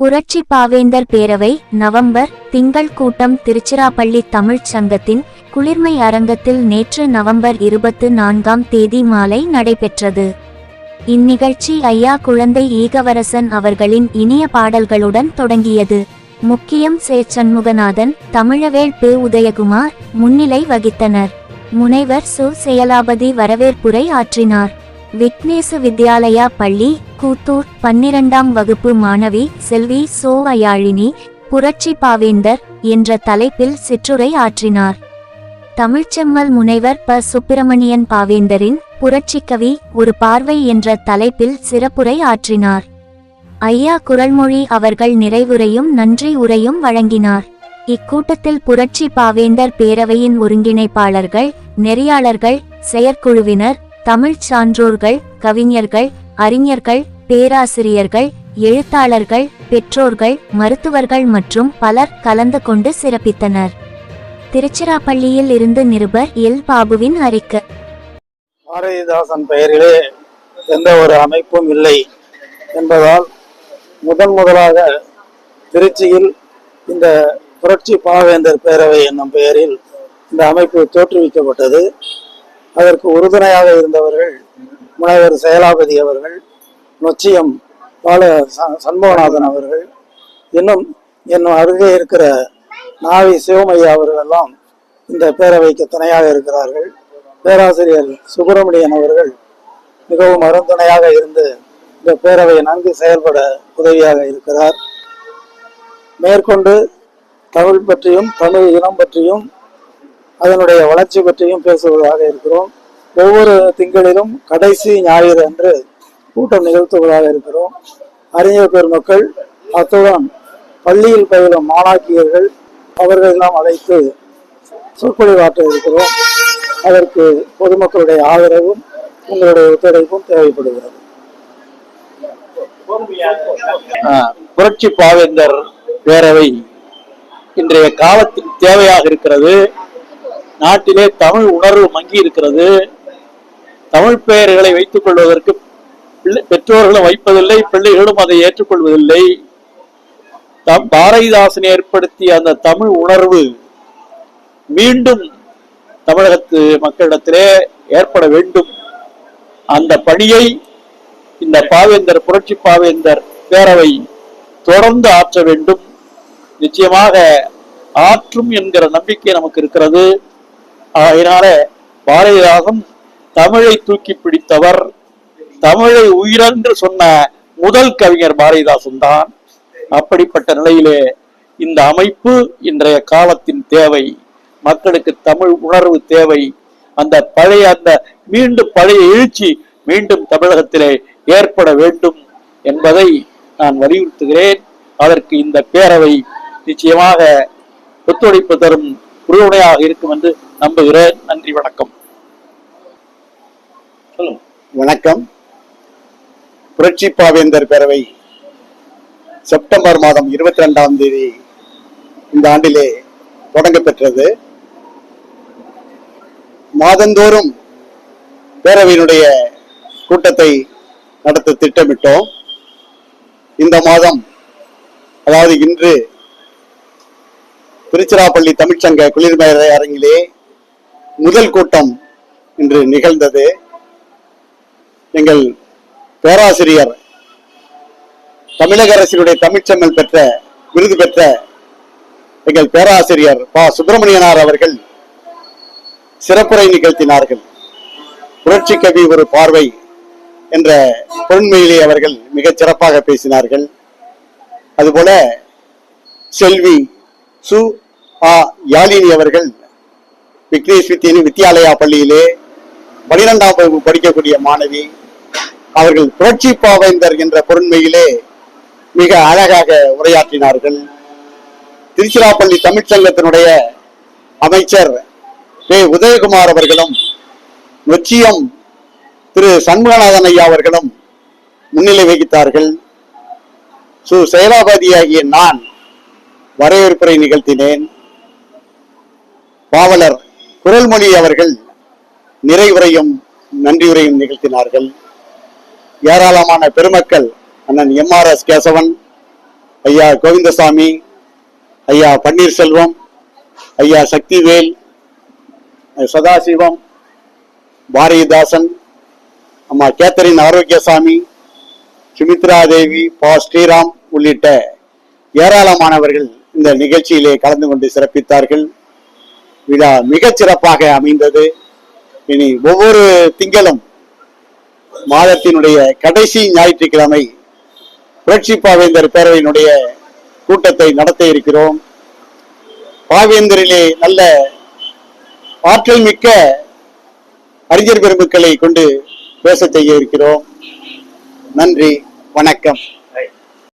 புரட்சி பாவேந்தர் பேரவை நவம்பர் திங்கள் கூட்டம் திருச்சிராப்பள்ளி தமிழ்ச் சங்கத்தின் குளிர்மை அரங்கத்தில் நேற்று நவம்பர் 24 மாலை நடைபெற்றது. இந்நிகழ்ச்சி ஐயா குழந்தை ஈகவரசன் அவர்களின் இனிய பாடல்களுடன் தொடங்கியது. முக்கியம் சே. சண்முகநாதன், தமிழவேள் பி. உதயகுமார் முன்னிலை வகித்தனர். முனைவர் சு. செயலாபதி வரவேற்புரை ஆற்றினார். விக்னேசு வித்யாலயா பள்ளி கூத்தூர் 12ஆம் வகுப்பு மாணவி செல்வி சோ. அயாழினி புரட்சி பாவேந்தர் என்ற தலைப்பில் சிற்றுரை ஆற்றினார். தமிழ்ச்செம்மல் முனைவர் ப. சுப்பிரமணியன் பாவேந்தரின் புரட்சிக்கவி ஒரு பார்வை என்ற தலைப்பில் சிறப்புரை ஆற்றினார். ஐயா குரல்மொழி அவர்கள் நிறைவுரையும் நன்றி உரையும் வழங்கினார். இக்கூட்டத்தில் புரட்சி பாவேந்தர் பேரவையின் ஒருங்கிணைப்பாளர்கள், நெறியாளர்கள், செயற்குழுவினர், தமிழ்ச் சான்றோர்கள், கவிஞர்கள், அறிஞர்கள், பேராசிரியர்கள், எழுத்தாளர்கள், பெற்றோர்கள், மருத்துவர்கள் மற்றும் பலர் கலந்து கொண்டு சிறப்பித்தனர். திருச்சிராப்பள்ளியில் இருந்து நிருபர் எல். பாபுவின் அறிக்கை. பாரதிதாசன் பெயரிலே எந்த ஒரு அமைப்பும் இல்லை என்பதால் முதலாக திருச்சியில் இந்த புரட்சி பாவேந்தர் பேரவை என்னும் பெயரில் இந்த அமைப்பு தோற்றுவிக்கப்பட்டது. அதற்கு உறுதுணையாக இருந்தவர்கள் முனைவர் செயலாபதி அவர்கள், நொச்சியம் பால சண்முகநாதன் அவர்கள், இன்னும் அருகே இருக்கிற நாவி சிவமையா அவர்கள் எல்லாம் இந்த பேரவைக்கு துணையாக இருக்கிறார்கள். பேராசிரியர் சுப்பிரமணியன் அவர்கள் மிகவும் அருந்துணையாக இருந்து இந்த பேரவை நன்கு செயல்பட உதவியாக இருக்கிறார். மேற்கொண்டு தமிழ் பற்றியும் தமிழ் இனம் பற்றியும் அதனுடைய வளர்ச்சி பற்றியும் பேசுவதாக இருக்கிறோம். ஒவ்வொரு திங்களிலும் கடைசி ஞாயிறு அன்று கூட்டம் நிகழ்த்துவதாக இருக்கிறோம். அறிஞர் பெருமக்கள், அத்துடன் பள்ளியில் பயிலும் மாணாக்கியர்கள் அவர்களெல்லாம் அழைத்து சொற்பொழிவாற்ற இருக்கிறோம். அதற்கு பொதுமக்களுடைய ஆதரவும் உங்களுடைய ஒத்துழைப்பும் தேவைப்படுகிறது. புரட்சி பாவேந்தர் பேரவை இன்றைய காலத்தின் தேவையாக இருக்கிறது. நாட்டிலே தமிழ் உணர்வு மங்கி இருக்கிறது. தமிழ் பெயர்களை வைத்துக் கொள்வதற்கு பெற்றோர்களும் வைப்பதில்லை, பிள்ளைகளும் அதை ஏற்றுக்கொள்வதில்லை. பாரதிதாசன் ஏற்படுத்திய அந்த தமிழ் உணர்வு மீண்டும் தமிழகத்து மக்களிடத்திலே ஏற்பட வேண்டும். அந்த பணியை இந்த பாவேந்தர் புரட்சி பாவேந்தர் பேரவை தொடர்ந்து ஆற்ற வேண்டும். நிச்சயமாக ஆற்றும் என்கிற நம்பிக்கை நமக்கு இருக்கிறது. அதனால பாரதிதாசன் தமிழை தூக்கி பிடித்தவர், தமிழை உயிரென்று சொன்ன முதல் கவிஞர் பாரதிதாசன் தான். அப்படிப்பட்ட நிலையிலே இந்த அமைப்பு இன்றைய காலத்தின் தேவை. மக்களுக்கு தமிழ் உணர்வு தேவை. மீண்டும் பழைய எழுச்சி மீண்டும் தமிழகத்திலே ஏற்பட வேண்டும் என்பதை நான் வலியுறுத்துகிறேன். அதற்கு இந்த பேரவை நிச்சயமாக ஒத்துழைப்பு தரும் உறுதுணையாக இருக்கும் என்று நம்புகிறேன். நன்றி, வணக்கம். வணக்கம். புரட்சி பாவேந்தர் பேரவை செப்டம்பர் மாதம் 22ஆம் தேதி இந்த ஆண்டிலே தொடங்க பெற்றது. மாதந்தோறும் பேரவையினுடைய கூட்டத்தை நடத்த திட்டமிட்டோம். இந்த மாதம், அதாவது இன்று திருச்சிராப்பள்ளி தமிழ்ச்சங்க குளிர்மை அரங்கிலே முதல் கூட்டம் இன்று நிகழ்ந்தது. எங்கள் பேராசிரியர், தமிழக அரசினுடைய தமிழ்ச்செம்மல் விருது பெற்ற எங்கள் பேராசிரியர் ப. சுப்பிரமணியனார் அவர்கள் சிறப்புரை நிகழ்த்தினார்கள். புரட்சி கவி ஒரு பார்வை என்ற பொன்மையிலே அவர்கள் மிகச் சிறப்பாக பேசினார்கள். அதுபோல செல்வி சு. யாழினி அவர்கள் விக்னேஷ் வித்யாலயா பள்ளியிலே 12ஆம் வகுப்பு படிக்கக்கூடிய மாணவி, அவர்கள் புரட்சி பாவேந்தர் என்ற பொருண்மையிலே மிக அழகாக உரையாற்றினார்கள். திருச்சிராப்பள்ளி தமிழ்ச்சங்கத்தினுடைய அமைச்சர் பி. உதயகுமார் அவர்களும், நொச்சியம் திரு சண்முகநாதன் ஐயா அவர்களும் முன்னிலை வகித்தார்கள். சு. செயலாபதியாகிய நான் வரவேற்புரை நிகழ்த்தினேன். பாவலர் குரல்மொழி அவர்கள் நிறைவுரையும் நன்றியுரையும் நிகழ்த்தினார்கள். ஏராளமான பெருமக்கள், அண்ணன் எம்.ஆர்.எஸ். கேசவன், ஐயா கோவிந்தசாமி, ஐயா பன்னீர்செல்வம், ஐயா சக்திவேல், சதாசிவம், பாரதிதாசன், அம்மா கேத்தரின் ஆரோக்கியசாமி, சுமித்ரா தேவி, பா ஸ்ரீராம் உள்ளிட்ட ஏராளமானவர்கள் இந்த நிகழ்ச்சியிலே கலந்து கொண்டு சிறப்பித்தார்கள். விழா மிகச் சிறப்பாக அமைந்தது. இனி ஒவ்வொரு திங்களும் மாதத்தினுடைய கடைசி ஞாயிற்றுக்கிழமை புரட்சி பாவேந்தர் பேரவையினுடைய கூட்டத்தை நடத்த இருக்கிறோம். பாவேந்தரிலே நல்ல ஆற்றல் மிக்க அறிஞர் பெருமக்களை கொண்டு பேச செய்ய இருக்கிறோம். நன்றி, வணக்கம்.